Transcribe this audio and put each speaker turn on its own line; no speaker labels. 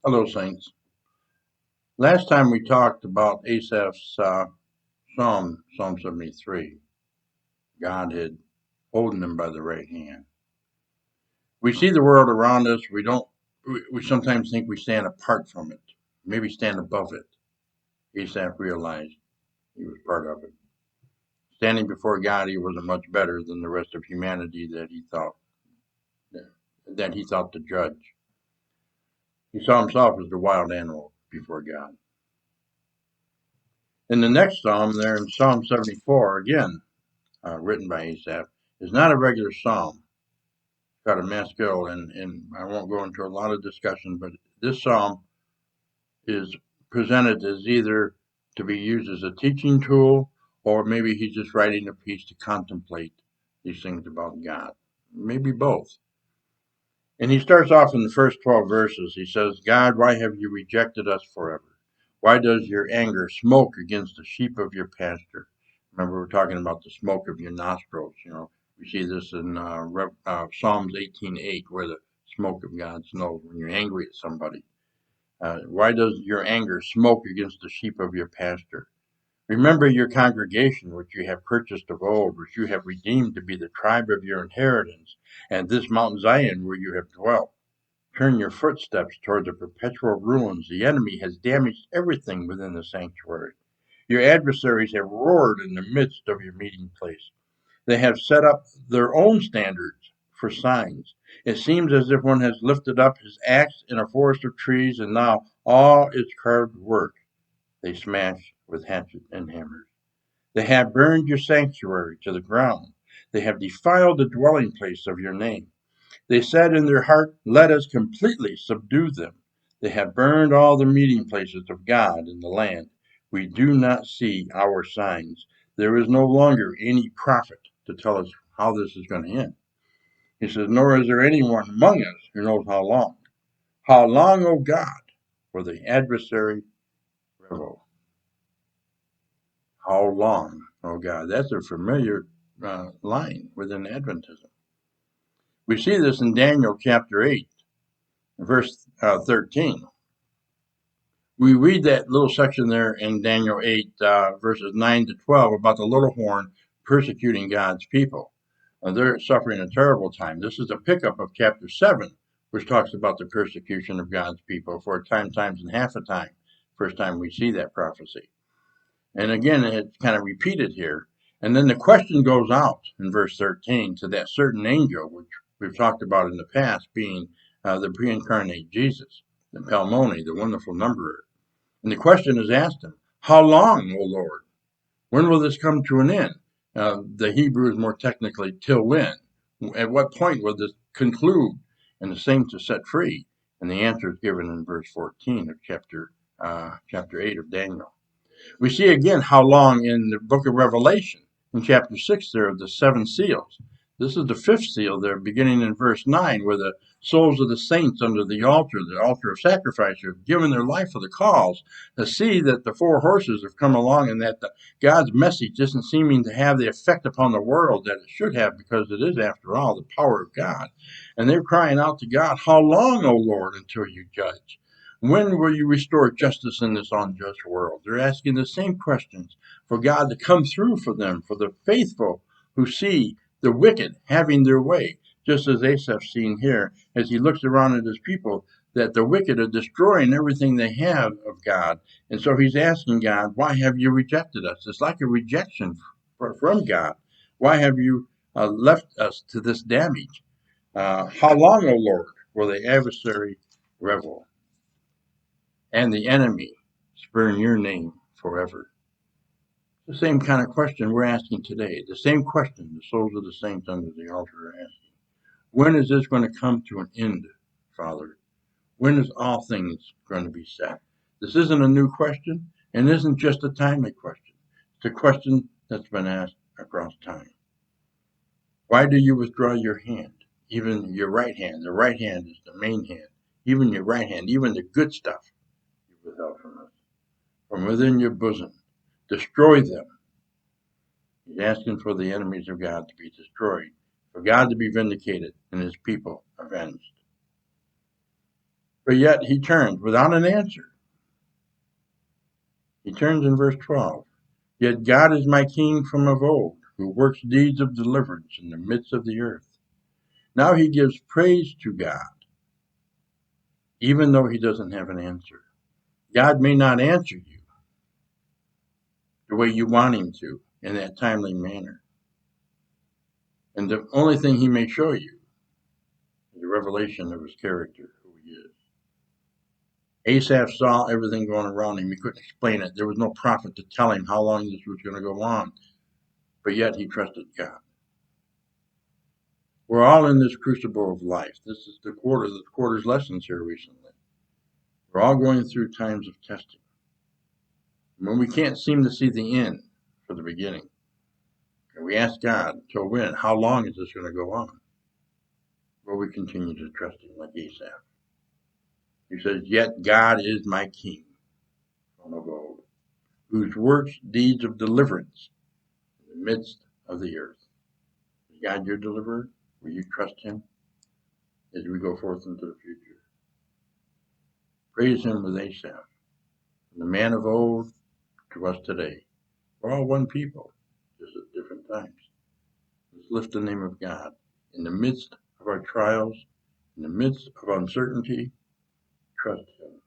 Hello, Saints. Last time we talked about Asaph's Psalm 73. God had holding him by the right hand. We see the world around us. We sometimes think we stand apart from it, maybe stand above it. Asaph realized he was part of it. Standing before God, he wasn't much better than the rest of humanity that he thought to judge. He saw himself as the wild animal before God. In the next psalm, there in Psalm 74, again, written by Asaph, is not a regular psalm. It's got a maskil, and I won't go into a lot of discussion, but this psalm is presented as either to be used as a teaching tool, or maybe he's just writing a piece to contemplate these things about God. Maybe both. And he starts off in the first 12 verses. He says, God, why have you rejected us forever? Why does your anger smoke against the sheep of your pasture? Remember, we're talking about the smoke of your nostrils. We see this in Psalms 18:8, where the smoke of God's nose when you're angry at somebody. Why does your anger smoke against the sheep of your pasture? Remember your congregation, which you have purchased of old, which you have redeemed to be the tribe of your inheritance, and this Mount Zion where you have dwelt. Turn your footsteps toward the perpetual ruins. The enemy has damaged everything within the sanctuary. Your adversaries have roared in the midst of your meeting place. They have set up their own standards for signs. It seems as if one has lifted up his axe in a forest of trees, and now all its carved work they smash with hatchets and hammers. They have burned your sanctuary to the ground. They have defiled the dwelling place of your name. They said in their heart, let us completely subdue them. They have burned all the meeting places of God in the land. We do not see our signs. There is no longer any prophet to tell us how this is going to end. He says, nor is there anyone among us who knows how long. How long, O God, will the adversary revel? How long, O God? That's a familiar line within Adventism. We see this in Daniel chapter 8, verse 13. We read that little section there in Daniel 8, verses 9 to 12, about the little horn persecuting God's people. They're suffering a terrible time. This is a pickup of chapter 7, which talks about the persecution of God's people for a time, times, and half a time. First time we see that prophecy. And again, it's kind of repeated here. And then the question goes out in verse 13 to that certain angel, which we've talked about in the past, being the pre-incarnate Jesus, the Palmoni, the wonderful numberer. And the question is asked him, how long, O Lord? When will this come to an end? The Hebrew is more technically, till when? At what point will this conclude and the saints are set free? And the answer is given in verse 14 of chapter 8 of Daniel. We see again how long in the book of Revelation, in chapter 6 there of the seven seals. This is the fifth seal there, beginning in verse 9, where the souls of the saints under the altar of sacrifice, have given their life for the cause, to see that the four horses have come along and that God's message isn't seeming to have the effect upon the world that it should have, because it is, after all, the power of God. And they're crying out to God, how long, O Lord, until you judge? When will you restore justice in this unjust world? They're asking the same questions for God to come through for them, for the faithful who see the wicked having their way, just as Asaph's seen here as he looks around at his people, that the wicked are destroying everything they have of God. And so he's asking God, why have you rejected us? It's like a rejection from God. Why have you left us to this damage? How long, O Lord, will the adversary revel, and the enemy spurn your name forever? The same kind of question we're asking today. The same question the souls of the saints under the altar are asking. When is this going to come to an end, Father? When is all things going to be set? This isn't a new question, and isn't just a timely question. It's a question that's been asked across time. Why do you withdraw your hand, even your right hand? The right hand is the main hand. Even your right hand, even the good stuff you withheld from us. From within your bosom, destroy them. He's asking for the enemies of God to be destroyed, for God to be vindicated, and his people avenged. But yet he turns without an answer. He turns in verse 12. Yet God is my king from of old, who works deeds of deliverance in the midst of the earth. Now he gives praise to God, even though he doesn't have an answer. God may not answer you the way you want him to in that timely manner. And the only thing he may show you is a revelation of his character, who he is. Asaph saw everything going around him. He couldn't explain it. There was no prophet to tell him how long this was going to go on. But yet he trusted God. We're all in this crucible of life. This is the quarter's lessons here recently. We're all going through times of testing. When we can't seem to see the end for the beginning, and we ask God, till when? How long is this going to go on? Will we continue to trust him like Asaph? He says, yet God is my king from of old, whose works deeds of deliverance in the midst of the earth. Is God your deliverer? Will you trust him as we go forth into the future? Praise him with Asaph, from the man of old to us today. We're all one people, just at different times. Let's lift the name of God. In the midst of our trials, in the midst of uncertainty, trust him.